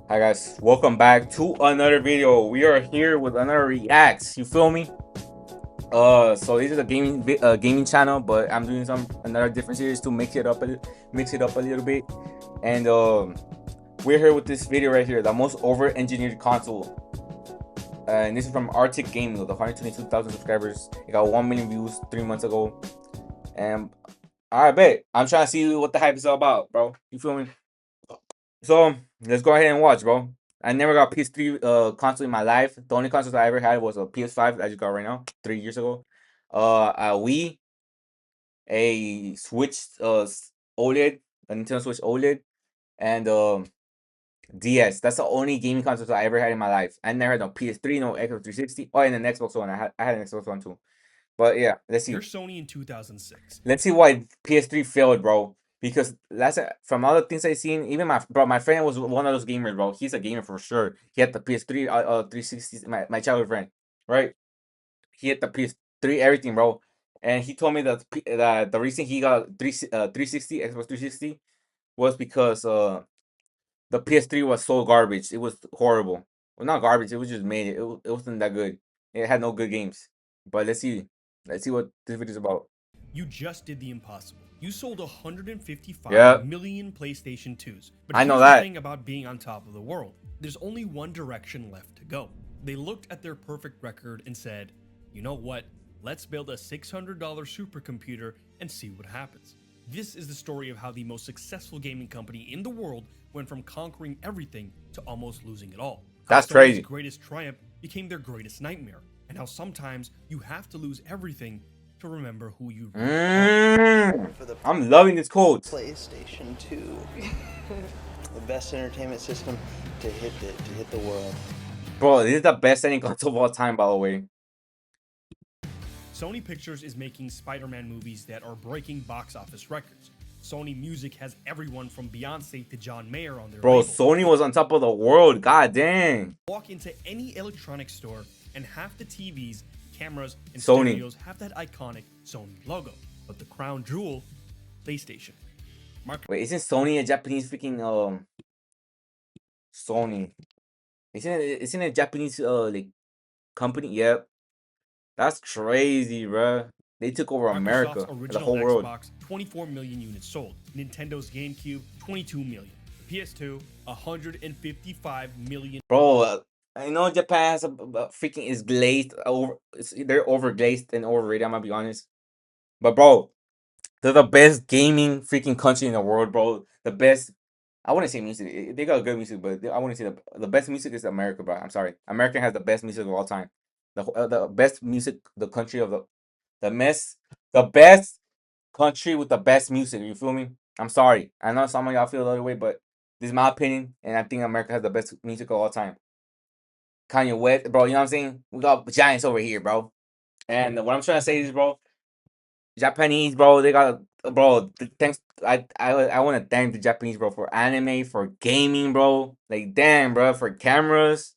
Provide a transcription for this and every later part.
Hi guys, welcome back to another video. We are here with another reacts. You feel me? So this is a gaming channel, but I'm doing another different series to mix it up a little bit. And we're here with this video right here, the most over-engineered console. And this is from Arctic Gaming with 122,000 subscribers. It got 1 million views 3 months ago. And I bet I'm trying to see what the hype is all about, bro. You feel me? So let's go ahead and watch, bro. I never got PS3 console in my life. The only console I ever had was a PS5 I just got right now, 3 years ago. A Wii, a Switch OLED, a Nintendo Switch OLED, and DS. That's the only gaming console I ever had in my life. I never had no PS3, no Xbox 360. Oh, and an Xbox One. I had an Xbox One too. But yeah, let's see. You're Sony in 2006. Let's see why PS3 failed, bro. Because from all the things I seen, even my friend was one of those gamers, bro. He's a gamer for sure. He had the PS3, 360. My childhood friend, right? He had the PS3, everything, bro. And he told me that the reason he got 360 Xbox 360 was because the PS3 was so garbage. It was horrible. Well, not garbage. It was just made. It wasn't that good. It had no good games. But let's see what this video is about. You just did the impossible. You sold 155 Yeah, million PlayStation 2s. But I know here's the that. thing about being on top of the world. There's only one direction left to go. They looked at their perfect record and said, you know what? Let's build a $600 supercomputer and see what happens. This is the story of how the most successful gaming company in the world went from conquering everything to almost losing it all. How That's Sony's crazy. greatest triumph became their greatest nightmare, and how sometimes you have to lose everything to remember who you really are. For the I'm loving this quote. PlayStation 2, the best entertainment system to hit the world. Bro, this is the best selling console of all time, by the way. Sony Pictures is making Spider-Man movies that are breaking box office records. Sony Music has everyone from Beyonce to John Mayer on their Bro, label. Sony was on top of the world. God dang. Walk into any electronics store and half the TVs, cameras, and Sony. stereos have that iconic Sony logo. But the crown jewel, PlayStation. Wait, isn't Sony a Japanese freaking Sony? Isn't it a Japanese like company? Yep. That's crazy, bro. They took over Microsoft's America, the original whole world. Xbox, 24 million units sold. Nintendo's GameCube, 22 million. PS2, 155 million. Bro, I know Japan has a freaking is glazed over. They're over glazed and overrated. I'm gonna be honest. But bro, they're the best gaming freaking country in the world, bro. The best. I wouldn't say music. They got good music, but I wouldn't say the best music is America, bro. I'm sorry. America has the best music of all time. The best music, the country of the best country with the best music. You feel me? I'm sorry. I know some of y'all feel the other way, but this is my opinion, and I think America has the best music of all time. Kanye West, bro. You know what I'm saying? We got giants over here, bro. And what I'm trying to say is, bro, Japanese, bro, they got, bro. Thanks, I want to thank the Japanese, bro, for anime, for gaming, bro. Like, damn, bro, for cameras.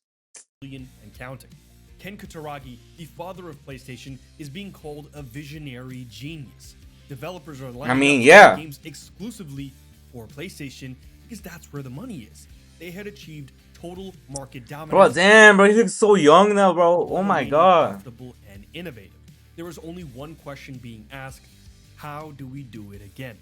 And counting. Ken Kutaragi, the father of PlayStation, is being called a visionary genius. Developers are lining up Yeah. games exclusively for PlayStation because that's where the money is. They had achieved total market dominance. Bro, damn, bro, he looks so young now, bro. Oh my god. Profitable and innovative. There was only one question being asked: how do we do it again?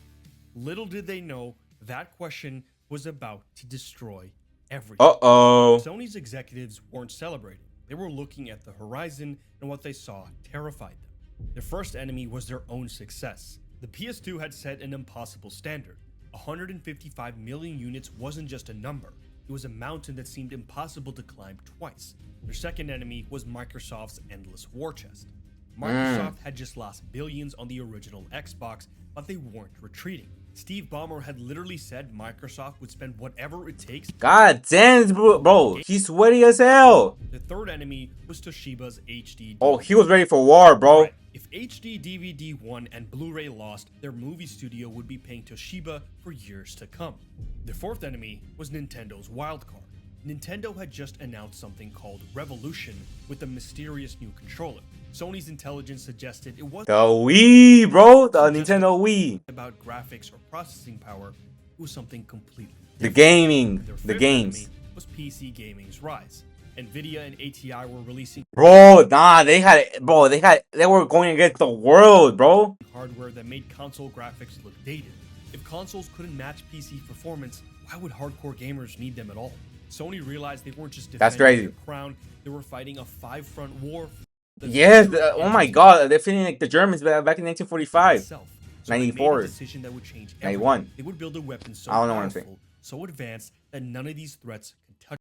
Little did they know that question was about to destroy everything. Uh-oh. Sony's executives weren't celebrating. They were looking at the horizon, and what they saw terrified them. Their first enemy was their own success. The PS2 had set an impossible standard. 155 million units wasn't just a number. It was a mountain that seemed impossible to climb twice. Their second enemy was Microsoft's endless war chest. Microsoft had just lost billions on the original Xbox, but they weren't retreating. Steve Ballmer had literally said Microsoft would spend whatever it takes. God damn, bro, he's sweaty as hell. The third enemy was Toshiba's HD. Oh, he was ready for war, bro. Right. If HD DVD won and Blu-ray lost, their movie studio would be paying Toshiba for years to come. The fourth enemy was Nintendo's wildcard. Nintendo had just announced something called Revolution with a mysterious new controller. Sony's intelligence suggested it wasn't the Wii, bro, the Nintendo Wii. About graphics or processing power, it was something completely The different. gaming, Their the fifth games. enemy was PC gaming's rise. Nvidia and ATI were releasing Bro, nah, they were going against the world, bro. hardware that made console graphics look dated. If consoles couldn't match PC performance, why would hardcore gamers need them at all? Sony realized they weren't just That's defending crazy. their crown, they were fighting a five-front war. Yes, oh my god, they're feeling like the Germans back in 1945, itself. So 94, they made a decision that would change everything. 91. They would build a weapon so I don't know what I'm saying. powerful, so advanced that none of these threats could touch.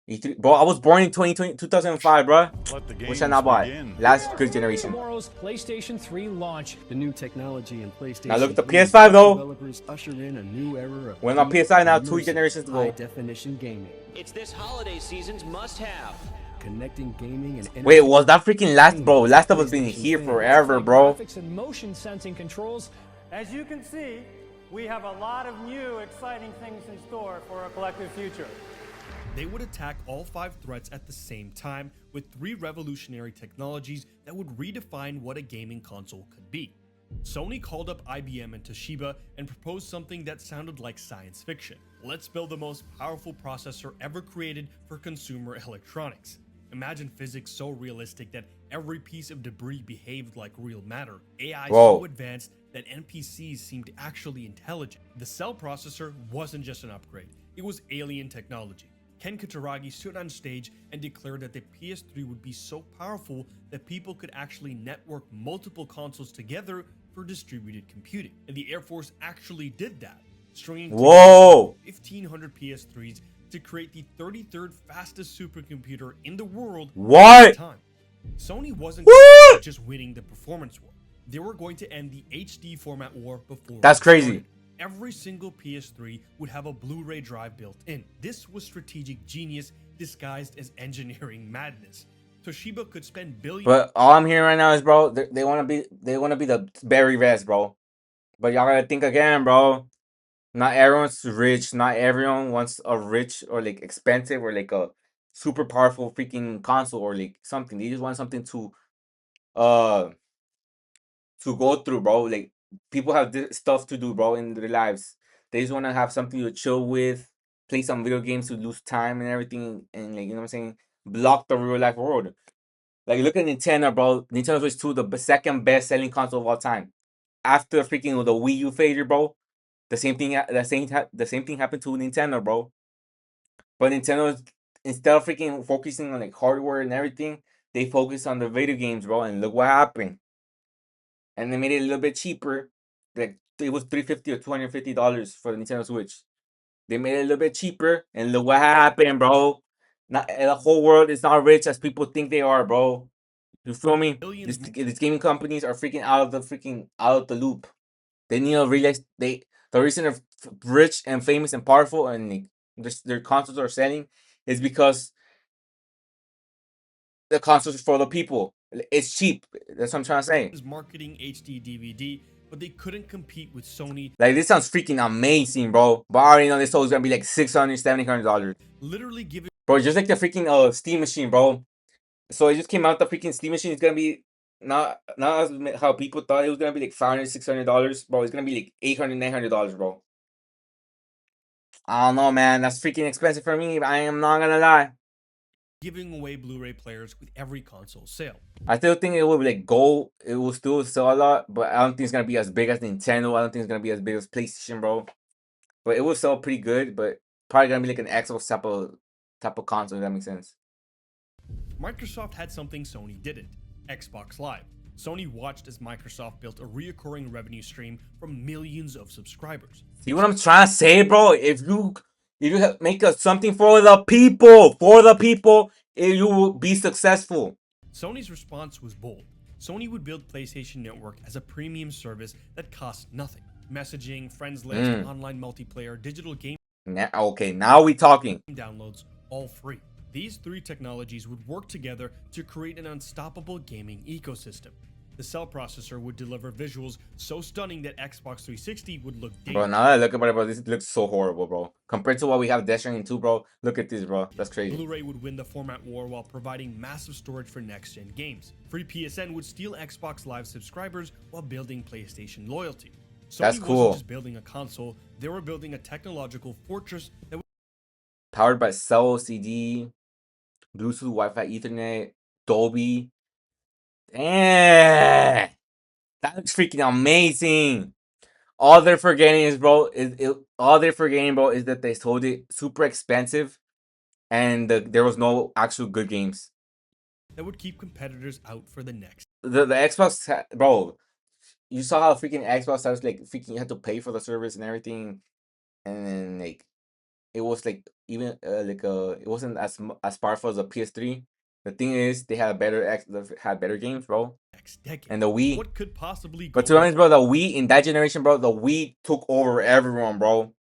E3, bro, I was born in 2005, bro. Let the Which I not bought. begin. Last good generation. Tomorrow's PlayStation 3 launch. The new technology in PlayStation. Now look at the 3 PS5 though. Developers usher in a new era of When on PS5 now, 2 immersive, generations to go. high-definition gaming, It's this holiday season's must-have. connecting gaming and Wait, was that freaking Last, bro? Last of Us been here forever, bro. Graphics and motion sensing controls. As you can see, we have a lot of new exciting things in store for our collective future. They would attack all 5 threats at the same time with 3 revolutionary technologies that would redefine what a gaming console could be. Sony called up IBM and Toshiba and proposed something that sounded like science fiction. Let's build the most powerful processor ever created for consumer electronics. Imagine physics so realistic that every piece of debris behaved like real matter. AI Whoa. so advanced that NPCs seemed actually intelligent. The cell processor wasn't just an upgrade, it was alien technology. Ken Kutaragi stood on stage and declared that the PS3 would be so powerful that people could actually network multiple consoles together for distributed computing. And the Air Force actually did that, stringing Whoa. 1,500 PS3s to create the 33rd fastest supercomputer in the world at What? the time. Sony wasn't What? just winning the performance war. They were going to end the HD format war before That's it crazy. started. Every single PS3 would have a Blu-ray drive built in. This was strategic genius disguised as engineering madness. Toshiba could spend billions. But all I'm hearing right now is, bro, they want to be the Barry Vest, bro. But y'all gotta think again, bro. Not everyone's rich. Not everyone wants a rich or like expensive or like a super powerful freaking console or like something. They just want something uh to go through, bro. Like people have stuff to do, bro, in their lives. They just want to have something to chill with, play some video games to lose time and everything, and like you know what I'm saying, block the real life world. Like look at Nintendo, bro. Nintendo Switch 2, the second best selling console of all time. After freaking the Wii U failure, bro. The same thing happened to Nintendo, bro. But Nintendo, instead of freaking focusing on like hardware and everything, they focused on the video games, bro. And look what happened. And they made it a little bit cheaper. Like it was $350 or $250 for the Nintendo Switch. They made it a little bit cheaper, and look what happened, bro. Not the whole world is not rich as people think they are, bro. You feel me? These gaming companies are freaking out of the loop. They need to realize the reason they're rich and famous and powerful and like, their consoles are selling is because the consoles are for the people. It's cheap. That's what I'm trying to say. Marketing HD DVD, but they couldn't compete with Sony. Like this sounds freaking amazing, bro. But I already know this is gonna be like $600, $700. Literally giving Bro, just like the freaking Steam machine, bro. So it just came out, the freaking Steam machine is gonna be not as how people thought it was gonna be like $500, $600, bro. It's gonna be like $800, $900, bro. I don't know, man. That's freaking expensive for me. I am not gonna lie. giving away Blu-ray players with every console sale. I still think it will like go. It will still sell a lot, but I don't think it's gonna be as big as Nintendo. I don't think it's gonna be as big as PlayStation, bro. But it will sell pretty good. But probably gonna be like an Xbox type of console. If that makes sense. Microsoft had something Sony didn't: Xbox Live. Sony watched as Microsoft built a reoccurring revenue stream from millions of subscribers. See what I'm trying to say, bro? If you make something for the people, you will be successful. Sony's response was bold. Sony would build PlayStation Network as a premium service that cost nothing. Messaging, friends list, online multiplayer, digital game Now we talking. downloads, all free. These 3 technologies would work together to create an unstoppable gaming ecosystem. The cell processor would deliver visuals so stunning that Xbox 360 would look dated. Bro, now that I look about it, bro, this looks so horrible, bro. Compared to what we have Death Stranding 2, bro. Look at this, bro. That's crazy. Blu-ray would win the format war while providing massive storage for next-gen games. Free PSN would steal Xbox Live subscribers while building PlayStation loyalty. Sony That's cool. wasn't just building a console, they were building a technological fortress that powered by cell CD, Bluetooth, Wi-Fi, Ethernet, Dolby. Damn, that looks freaking amazing. All they're forgetting is, bro, is that they sold it super expensive, and there was no actual good games. that would keep competitors out for the next. The Xbox, bro, you saw how freaking Xbox was like freaking you had to pay for the service and everything, and then like it was like even it wasn't as powerful as a PS3. The thing is, they had better games, bro. Next decade. And the Wii. What could possibly go But to be honest, bro, the Wii in that generation, bro, the Wii took over everyone, bro.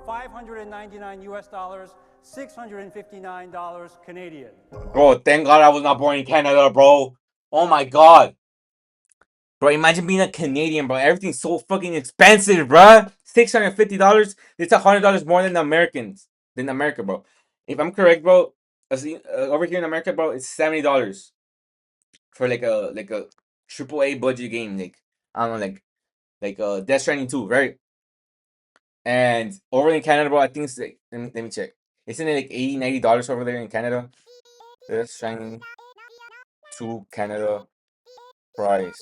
$599 US dollars, $659 Canadian. Bro, thank God I was not born in Canada, bro. Oh my God. Bro, imagine being a Canadian, bro. Everything's so fucking expensive, bro. $650. It's $100 more than the Americans. Than America, bro. If I'm correct, bro, over here in America, bro, it's $70 for like a triple A budget game. Like I don't know, like Death Stranding 2, right? And over in Canada, bro, I think it's like let me check. Isn't it like $80, $90 over there in Canada? Death Stranding 2 Canada price.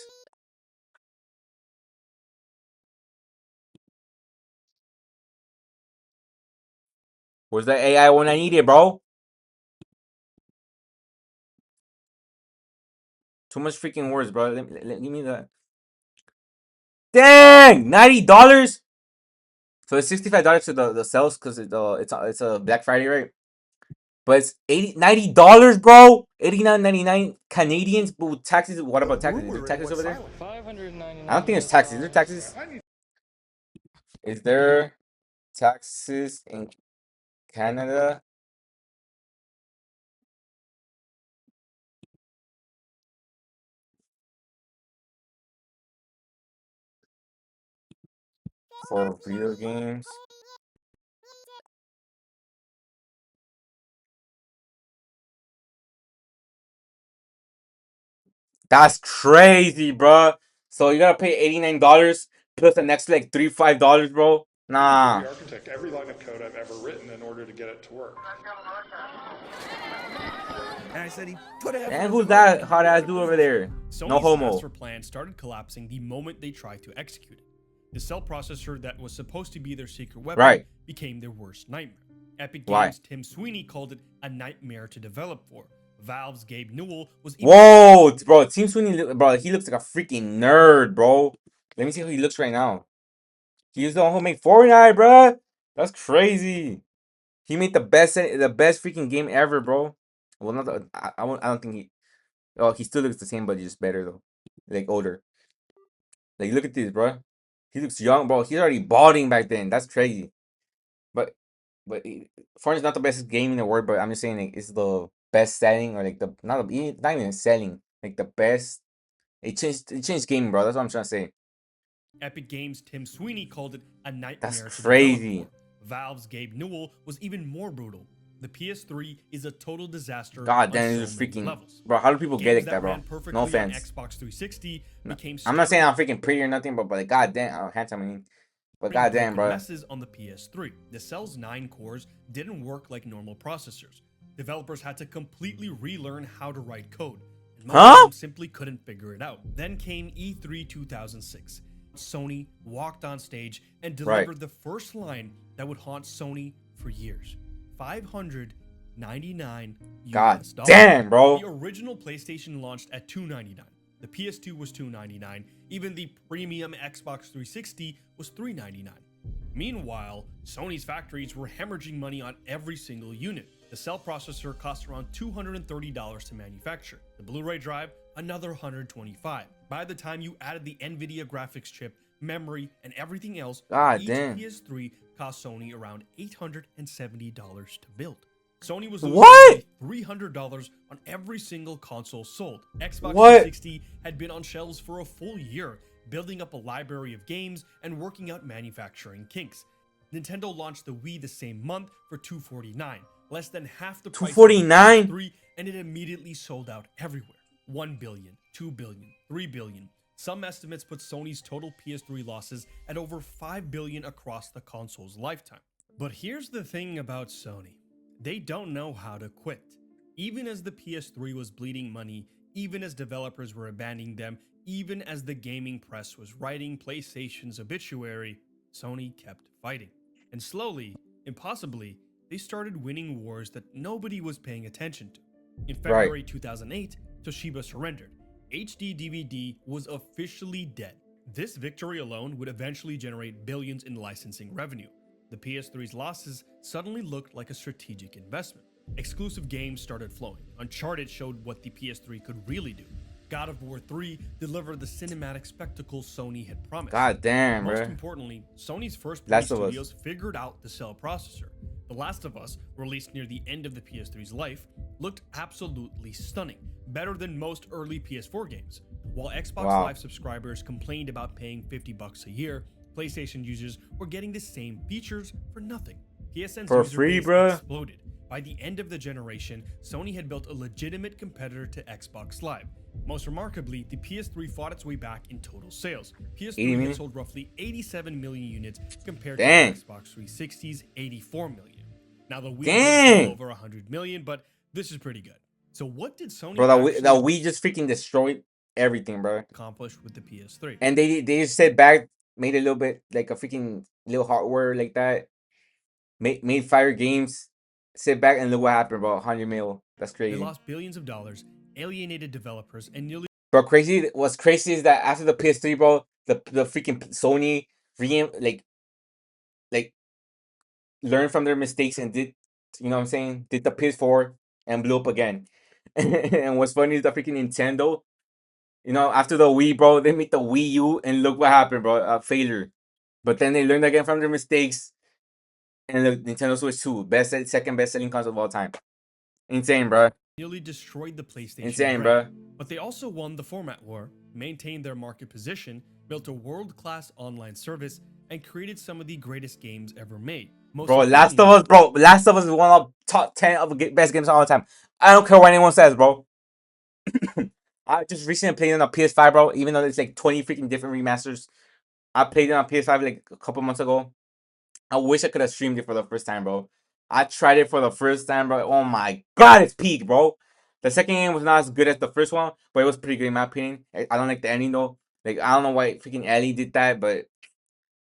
Where's the AI when I need it, bro? Too much freaking words, bro. Give me that. Dang! $90? So it's $65 to the sales because it's a Black Friday, right? But it's $90, bro. $89.99 Canadians, but with taxes. What about taxes? Is there taxes over there? I don't think there's taxes. Is there taxes? Is there taxes in Canada? For video games? That's crazy, bro. So you gotta pay $89 plus the next like $5, bro. Nah. Re-architect every line of code I've ever written in order to get it to work. And I said he put it. And who's that hot ass dude over there? Sony's No homo. master plan started collapsing the moment they tried to execute it. The cell processor that was supposed to be their secret weapon became their worst nightmare. Epic Games' Tim Sweeney called it a nightmare to develop for. Valve's Gabe Newell was even— Whoa, bro, Tim Sweeney, bro, he looks like a freaking nerd, bro. Let me see how he looks right now. He's the one who made Fortnite, bro. That's crazy. He made the best freaking game ever, bro. Well, not the, I don't think he. Oh, he still looks the same, but just better though, like older. Like look at this, bro. He looks young, bro. He's already balding back then. That's crazy. But Fortnite's not the best game in the world, but I'm just saying like it's the best selling or like the not even selling, like the best. It changed gaming, bro. That's what I'm trying to say. Epic Games' Tim Sweeney called it a nightmare. That's to crazy. develop for. Valve's Gabe Newell was even more brutal. The PS3 is a total disaster. God damn, it's freaking levels. Bro. How do people get like that, bro? No offense. Xbox 360 became I'm not saying I'm freaking pretty or nothing, but like god damn, handsome. I mean, but god damn, bro. Messes on the PS3. The cell's 9 cores didn't work like normal processors. Developers had to completely relearn how to write code. And most of them simply couldn't figure it out. Then came E3 2006. Sony walked on stage and delivered the first line that would haunt Sony for years. $599 US. Damn, bro. The original PlayStation launched at $299. The PS2 was $299. Even the premium Xbox 360 was $399. Meanwhile, Sony's factories were hemorrhaging money on every single unit. The cell processor cost around $230 to manufacture. The Blu-ray drive, another $125. By the time you added the NVIDIA graphics chip, memory, and everything else, each PS3 cost Sony around $870 to build. Sony was losing $300 on every single console sold. Xbox 360 had been on shelves for a full year, building up a library of games and working out manufacturing kinks. Nintendo launched the Wii the same month for $249, less than half the price of the PS3, and it immediately sold out everywhere. 1 billion, 2 billion, 3 billion. Some estimates put Sony's total PS3 losses at over 5 billion across the console's lifetime. But here's the thing about Sony. They don't know how to quit. Even as the PS3 was bleeding money, even as developers were abandoning them, even as the gaming press was writing PlayStation's obituary, Sony kept fighting. And slowly, impossibly, they started winning wars that nobody was paying attention to. In February 2008, Toshiba surrendered. HD DVD was officially dead. This victory alone would eventually generate billions in licensing revenue. The PS3's losses suddenly looked like a strategic investment. Exclusive games started flowing. Uncharted showed what the PS3 could really do. God of War 3 delivered the cinematic spectacle Sony had promised. God damn, Most bro. importantly, Sony's first-party Last of Us. studios figured out the cell processor. The Last of Us, released near the end of the PS3's life, looked absolutely stunning, better than most early PS4 games. While Xbox Live subscribers complained about paying $50 a year, PlayStation users were getting the same features for nothing. PSN's For user free, base bruh. exploded. By the end of the generation, Sony had built a legitimate competitor to Xbox Live. Most remarkably, the PS3 fought its way back in total sales. PS3 had sold roughly 87 million units compared to Xbox 360's 84 million. Now the Wii did sell over 100 million, but this is pretty good. So what did Sony The Wii just freaking destroyed everything, bro. accomplish with the PS3? And they just sat back, made a little bit like a freaking little hardware like that. Made fire games. Sit back and look what happened, bro. 100 mil. That's They crazy. lost billions of dollars, alienated developers, and nearly Bro, crazy. What's crazy is that after the PS3, bro, the freaking Sony like learned from their mistakes and did, you know what I'm saying? Did the PS4 and blew up again. And what's funny is the freaking Nintendo. You know, after the Wii, bro, they made the Wii U and look what happened, bro. A failure. But then they learned again from their mistakes. And the Nintendo Switch 2, second best selling console of all time. Insane, bro. nearly destroyed the PlayStation Insane, brand. bro. But they also won the format war, maintained their market position, built a world-class online service, and created some of the greatest games ever made. Most Bro, Last of Us, bro. Last of Us is one of the top 10 of the best games of all time. I don't care what anyone says, bro. I just recently played it on a PS5, bro. Even though it's like 20 freaking different remasters. I played it on PS5 like a couple months ago. I wish I could have streamed it for the first time, bro. I tried it for the first time, bro. Oh my god, it's peak, bro. The second game was not as good as the first one, but it was pretty good in my opinion. I don't like the ending though. Like I don't know why freaking Ellie did that, but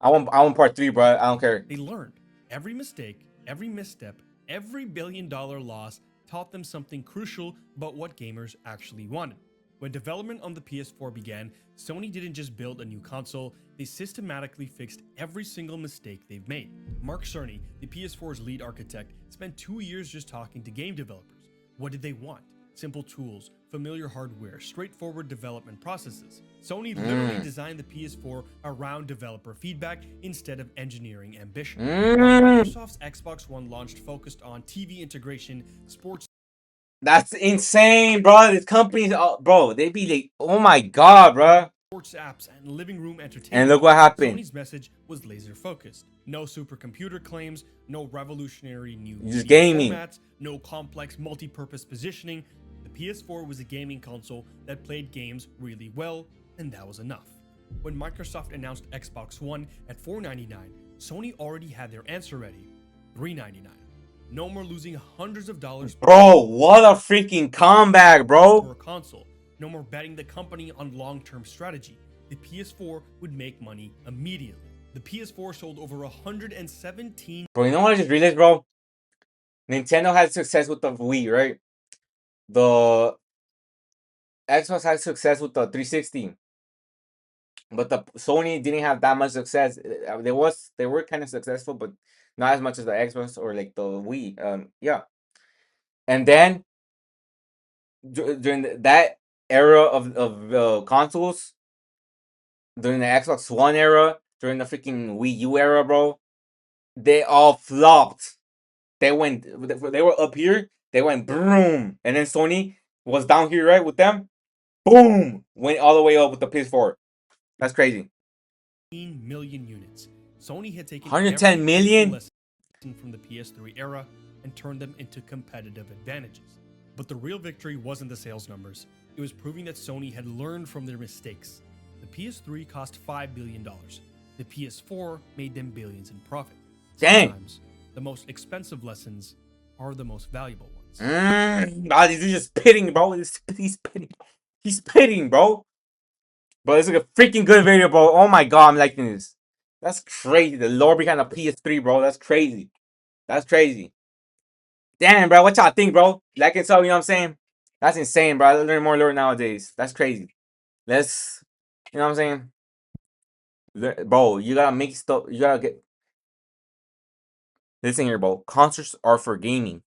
I want part 3, bro. I don't care. They learned. Every mistake, every misstep, every billion-dollar loss taught them something crucial about what gamers actually wanted. When development on the PS4 began, Sony didn't just build a new console, they systematically fixed every single mistake they've made. Mark Cerny, the PS4's lead architect, spent 2 years just talking to game developers. What did they want? Simple tools, familiar hardware, straightforward development processes. Sony literally designed the PS4 around developer feedback instead of engineering ambition. Microsoft's Xbox One launched focused on TV integration, sports. That's insane, bro. These companies, bro, they be like, oh my god, bro. Sports apps and living room entertainment. And look what happened. Sony's message was laser focused. No supercomputer claims, no revolutionary new Just media gaming. formats, no complex multi-purpose positioning. The PS4 was a gaming console that played games really well, and that was enough. When Microsoft announced Xbox One at $499, Sony already had their answer ready, $399. No more losing hundreds of dollars. Bro, what a freaking comeback, bro. For a console. No more betting the company on long-term strategy. The PS4 would make money immediately. The PS4 sold over 117. Bro, you know what I just realized, bro? Nintendo had success with the Wii, right? The Xbox had success with the 360. But the Sony didn't have that much success. They were kind of successful, but not as much as the Xbox or like the Wii. Yeah. And then during that era of consoles, during the Xbox One era, during the freaking Wii U era, bro, they all flopped. They were up here, they went boom, and then Sony was down here, right, with them, boom, went all the way up with the PS4. That's crazy. 110 million units. Sony had taken 110 million lesson from the PS3 era and turned them into competitive advantages. But the real victory wasn't the sales numbers. It was proving that Sony had learned from their mistakes. The PS3 cost $5 billion. The PS4 made them billions in profit. Dang. Sometimes The most expensive lessons are the most valuable ones. Bro, he's just pitting, bro. He's pitting. He's pitting, bro. But it's like a freaking good video, bro. Oh my god, I'm liking this. That's crazy. The lore behind the PS3, bro. That's crazy. That's crazy. Damn, bro. What y'all think, bro? Like and so, you know what I'm saying? That's insane, bro. I learn more lore nowadays. That's crazy. Let's, you know what I'm saying? Bro, you gotta make stuff. You gotta get. Listen here, bro. Concerts are for gaming.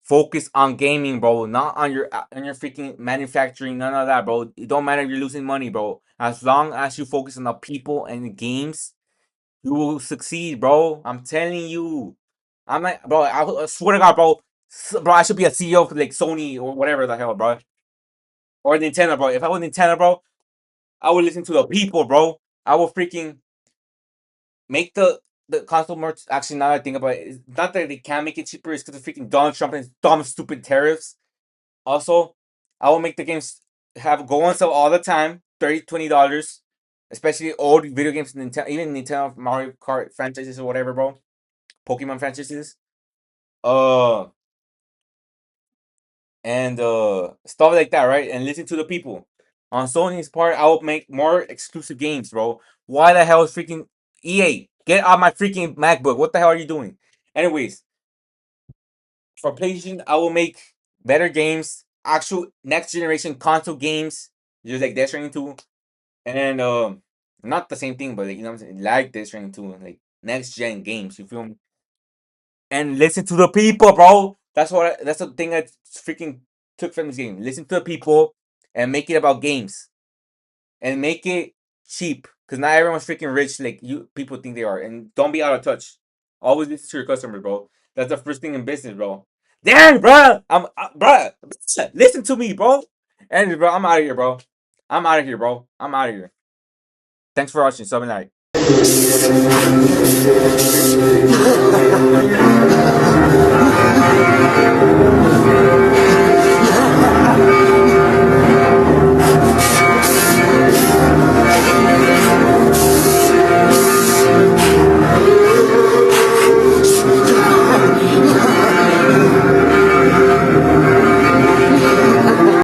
Focus on gaming, bro. Not on your freaking manufacturing. None of that, bro. It don't matter if you're losing money, bro. As long as you focus on the people and the games, you will succeed, bro. I'm telling you. I'm like, bro. I swear to God, bro. Bro, I should be a CEO for like Sony or whatever the hell, bro. Or Nintendo, bro. If I was Nintendo, bro, I would listen to the people, bro. I will freaking make the console merch. Actually, now that I think about it, it's not that they can't make it cheaper. It's because of freaking Donald Trump and his dumb, stupid tariffs. Also, I will make the games go on sale all the time, $30-$20, especially old video games, Nintendo, even Nintendo Mario Kart franchises or whatever, bro. Pokemon franchises. And stuff like that, right? And listen to the people. On Sony's part, I will make more exclusive games, bro. Why the hell is freaking EA? Get out my freaking MacBook. What the hell are you doing? Anyways, for PlayStation, I will make better games, actual next generation console games, just like Death Stranding 2. And not the same thing, but like, you know what I'm saying? Like Death Stranding 2, like next gen games, you feel me? And listen to the people, bro. That's the thing I freaking took from this game. Listen to the people and make it about games. And make it cheap. Because not everyone's freaking rich like you people think they are. And don't be out of touch. Always listen to your customers, bro. That's the first thing in business, bro. Damn, bro. Bro. Listen to me, bro. And bro, I'm out of here, bro. I'm out of here, bro. I'm out of here. Thanks for watching. Sub and like.